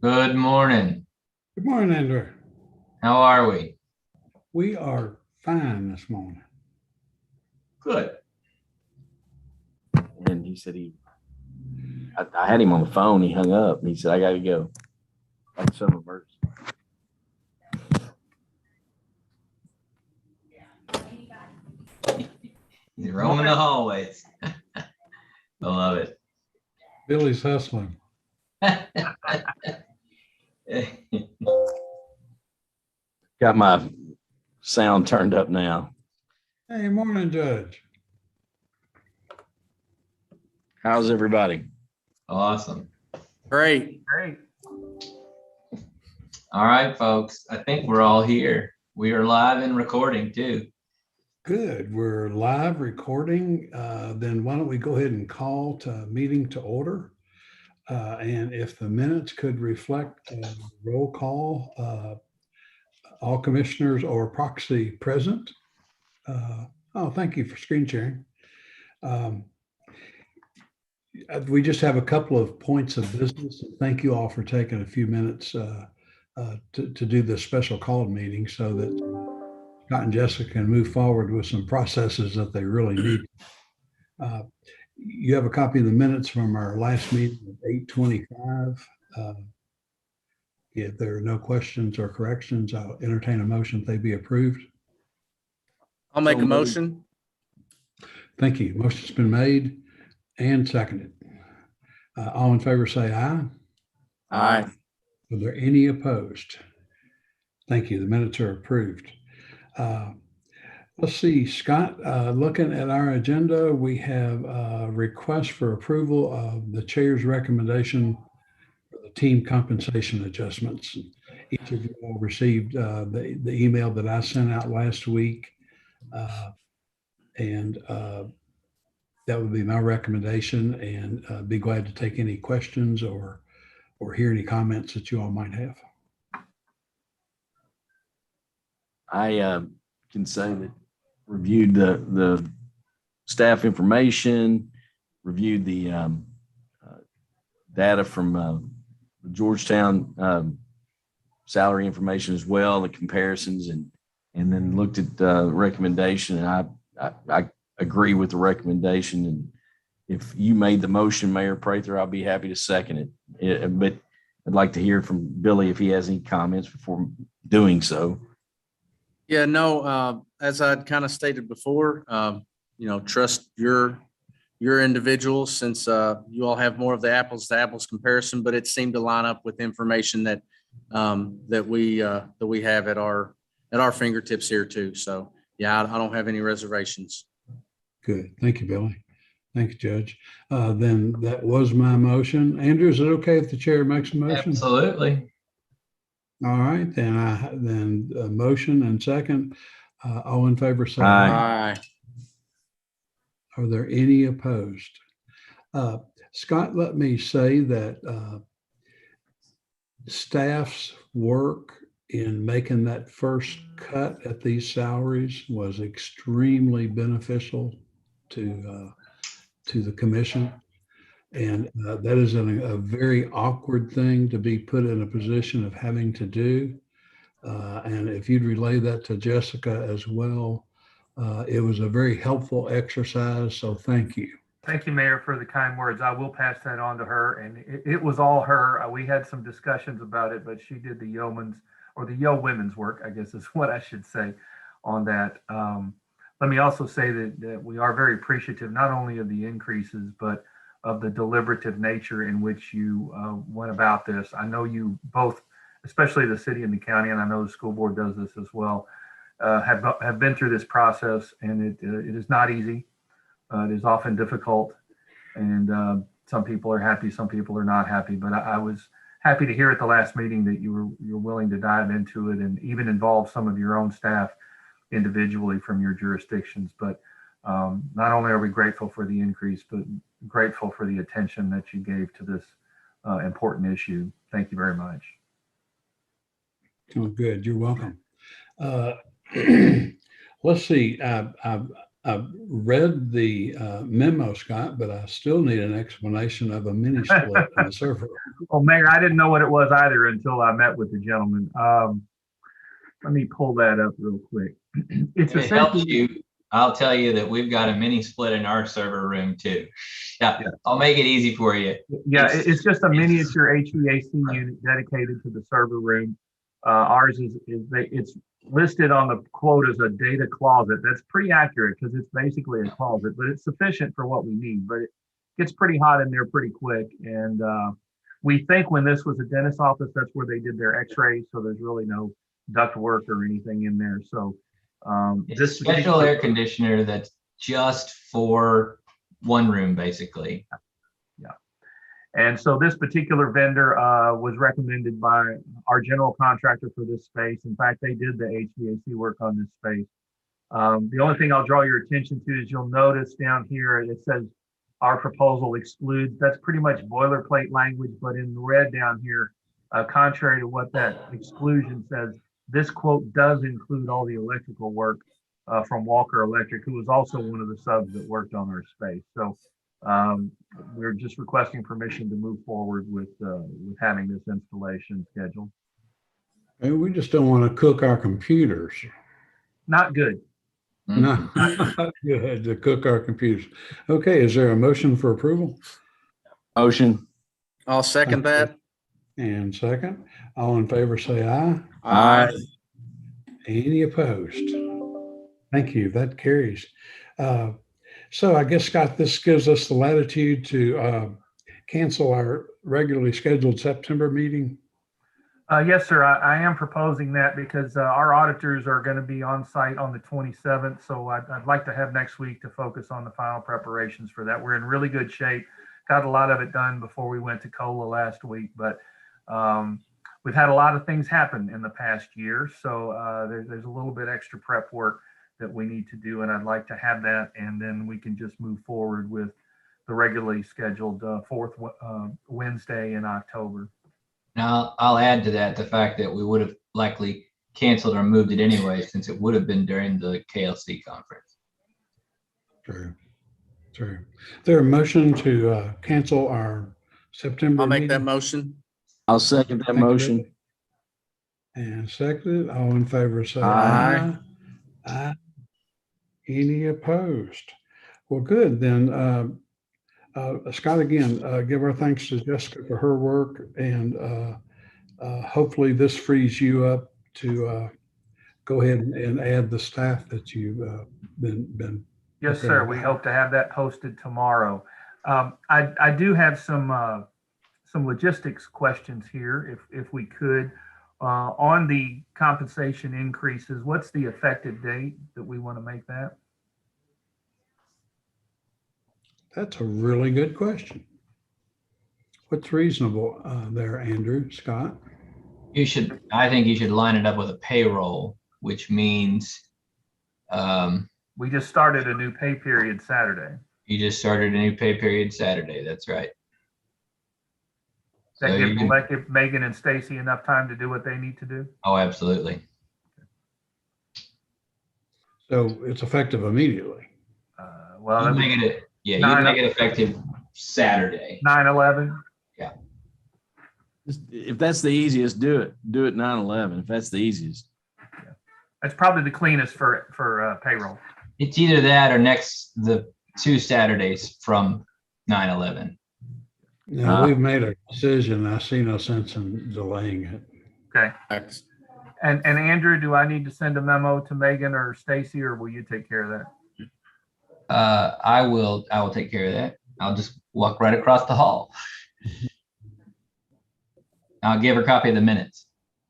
Good morning. Good morning, Andrew. How are we? We are fine this morning. Good. And he said I had him on the phone. He hung up and he said, I got to go. Like some emergency. He's roaming the hallways. I love it. Billy's hustling. Got my sound turned up now. Hey, morning, Judge. How's everybody? Awesome. Great. All right, folks. I think we're all here. We are live and recording too. Good. We're live recording. Then why don't we go ahead and call to meeting to order? And if the minutes could reflect roll call, all commissioners or proxy present. Thank you for screen sharing. We just have a couple of points of business. Thank you all for taking a few minutes to do this special called meeting so that Scott and Jessica can move forward with some processes that they really need. You have a copy of the minutes from our last meeting at 8:25. If there are no questions or corrections, I'll entertain a motion if they be approved. I'll make a motion. Thank you. Motion's been made and seconded. All in favor say aye. Aye. Are there any opposed? Thank you. The minutes are approved. Let's see, Scott, looking at our agenda, we have a request for approval of the chair's recommendation for the team compensation adjustments. Each of you all received the email that I sent out last week. And that would be my recommendation, and be glad to take any questions or hear any comments that you all might have. I can say that reviewed the staff information, reviewed the data from the Georgetown salary information as well, the comparisons, and then looked at the recommendation. And I agree with the recommendation. And if you made the motion, Mayor Prather, I'll be happy to second it. But I'd like to hear from Billy if he has any comments before doing so. Yeah, no, as I'd kind of stated before, trust your individuals since you all have more of the apples to apples comparison, but it seemed to line up with information that we have at our fingertips here too. So yeah, I don't have any reservations. Good. Thank you, Billy. Thank you, Judge. Then that was my motion. Andrew, is it okay if the chair makes a motion? Absolutely. All right, then a motion and second. All in favor say Aye. Aye. Are there any opposed? Scott, let me say that staff's work in making that first cut at these salaries was extremely beneficial to the commission. And that is a very awkward thing to be put in a position of having to do. And if you'd relay that to Jessica as well, it was a very helpful exercise. So thank you. Thank you, Mayor, for the kind words. I will pass that on to her. And it was all her. We had some discussions about it, but she did the yeoman's or the yeowomen's work, I guess is what I should say on that. Let me also say that we are very appreciative, not only of the increases, but of the deliberative nature in which you went about this. I know you both, especially the city and the county, and I know the school board does this as well, have been through this process, and it is not easy. It is often difficult, and some people are happy, some people are not happy. But I was happy to hear at the last meeting that you're willing to dive into it and even involve some of your own staff individually from your jurisdictions. But not only are we grateful for the increase, but grateful for the attention that you gave to this important issue. Thank you very much. Oh, good. You're welcome. Let's see. I've read the memo, Scott, but I still need an explanation of a mini split in the server. Well, Mayor, I didn't know what it was either until I met with the gentleman. Let me pull that up real quick. It's If it helps essentially, you, I'll tell you that we've got a mini split in our server room too. Yeah, Yeah. I'll make it easy for you. yeah, it's- it's just a miniature HVAC unit dedicated to the server room. Ours it's listed on the quote as a data closet. That's pretty accurate because it's basically a closet, but it's sufficient for what we need. But it gets pretty hot in there pretty quick. And we think when this was a dentist's office, that's where they did their x-rays. So there's really no duct work or anything in there. So It's a special air conditioner that's just for one room, basically. And so this particular vendor was recommended by our general contractor for this space. In fact, they did the HVAC work on this space. The only thing I'll draw your attention to is you'll notice down here, it says our proposal excludes. That's pretty much boilerplate language, but in red down here, contrary to what that exclusion says, this quote does include all the electrical work from Walker Electric, who was also one of the subs that worked on our space. So we're just requesting permission to move forward with having this installation scheduled. And we just don't want to cook our computers. Not good. No, not good to cook our computers. Okay, is there a motion for approval? Motion. I'll second that. And second, all in favor, say aye. Aye. Any opposed? Thank you. That carries. So I guess, Scott, this gives us the latitude to cancel our regularly scheduled September meeting. Yes, sir. I am proposing that because our auditors are going to be on site on the 27th. So I'd like to have next week to focus on the final preparations for that. We're in really good shape. Got a lot of it done before we went to COLA last week, but we've had a lot of things happen in the past year. So there's a little bit extra prep work that we need to do, and I'd like to have that, and then we can just move forward with the regularly scheduled fourth Wednesday in October. Now, I'll add to that the fact that we would have likely canceled or moved it anyway, since it would have been during the KLC conference. True. True. Is there a motion to cancel our September I'll make that meeting? motion. I'll second that Thank you, motion. Rick. And seconded, all in favor, say Aye. aye. Aye. Any opposed? Well, good. Then, Scott, again, give our thanks to Jessica for her work, and hopefully this frees you up to go ahead and add the staff that you've been. Yes, Okay. sir. We hope to have that posted tomorrow. I do have some logistics questions here, if we could. On the compensation increases, what's the effective date that we want to make that? That's a really good question. What's reasonable there, Andrew, Scott? I think you should line it up with a payroll, which means We just started a new pay period Saturday. you just started a new pay period Saturday. That's right. That So you give Megan and Stacy enough time to do what they need to do? Oh, absolutely. So it's effective immediately. Well, You that was make it, yeah, you Nine- make it effective Saturday. 9/11. If that's the easiest, do it. Do it 9/11. If that's the easiest. That's probably the cleanest for payroll. It's either that or the 2 Saturdays from 9/11. Now, we've made a decision. I see no sense in delaying it. Okay. And Andrew, do I need to send a memo to Megan or Stacy, or will you take care of that? I will take care of that. I'll just walk right across the hall. I'll give her a copy of the minutes.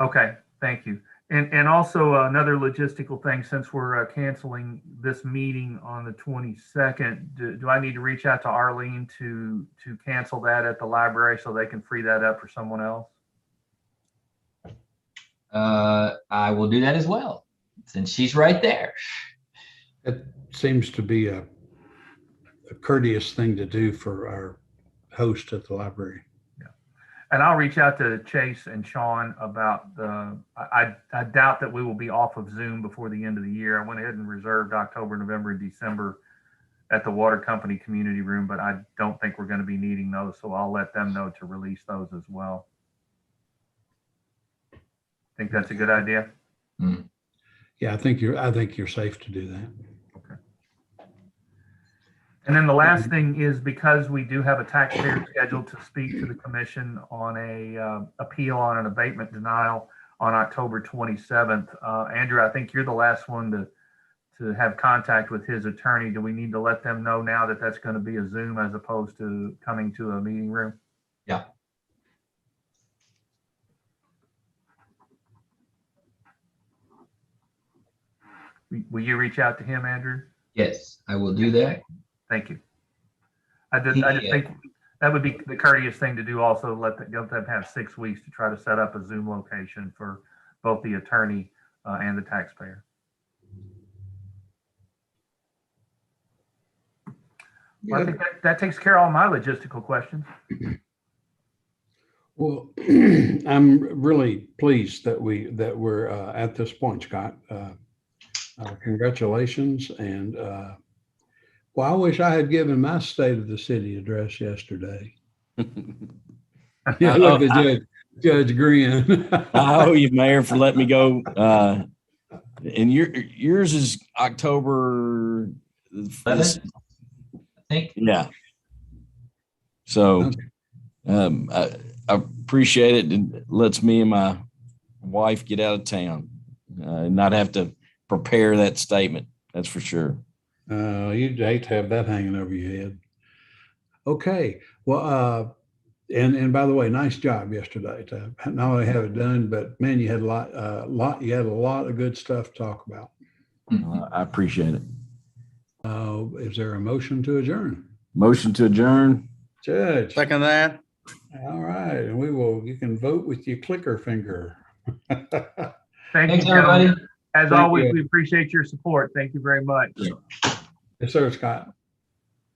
Okay, thank you. And also another logistical thing, since we're canceling this meeting on the 22nd, do I need to reach out to Arlene to cancel that at the library so they can free that up for someone else? I will do that as well, since she's right there. It seems to be a courteous thing to do for our host at the library. And I'll reach out to Chase and Sean about I doubt that we will be off of Zoom before the end of the year. I went ahead and reserved October, November, and December at the water company community room, but I don't think we're going to be needing those. So I'll let them know to release those as well. Think that's a good idea? Yeah, I think you're safe to do that. And then the last thing is, because we do have a taxpayer scheduled to speak to the commission on a appeal on an abatement denial on October 27th. Andrew, I think you're the last one to have contact with his attorney. Do we need to let them know now that that's going to be a Zoom as opposed to coming to a meeting room? Yeah. Will you reach out to him, Andrew? Yes, I will do that. Thank you. I just think that would be the courteous thing to do. Also, let them have 6 weeks to try to set up a Zoom location for both the attorney and the taxpayer. Well, I think that takes care of all my logistical questions. Well, I'm really pleased that we're at this point, Scott. Congratulations. And well, I wish I had given my State of the City address yesterday. Yeah, look at Judge Green. I owe you, Mayor, for letting me go. And yours is October 11th, I think. Yeah. So I appreciate it. It lets me and my wife get out of town and not have to prepare that statement. That's for sure. You'd hate to have that hanging over your head. Okay. Well, and by the way, nice job yesterday to not only have it done, but man, you had a lot of good stuff to talk about. I appreciate it. Is there a motion to adjourn? Motion to adjourn. Judge. Second that. All right. And you can vote with your clicker finger. Thank you, everybody. As Thank always, you. we appreciate your support. Thank you very much. Yes, sir, Scott.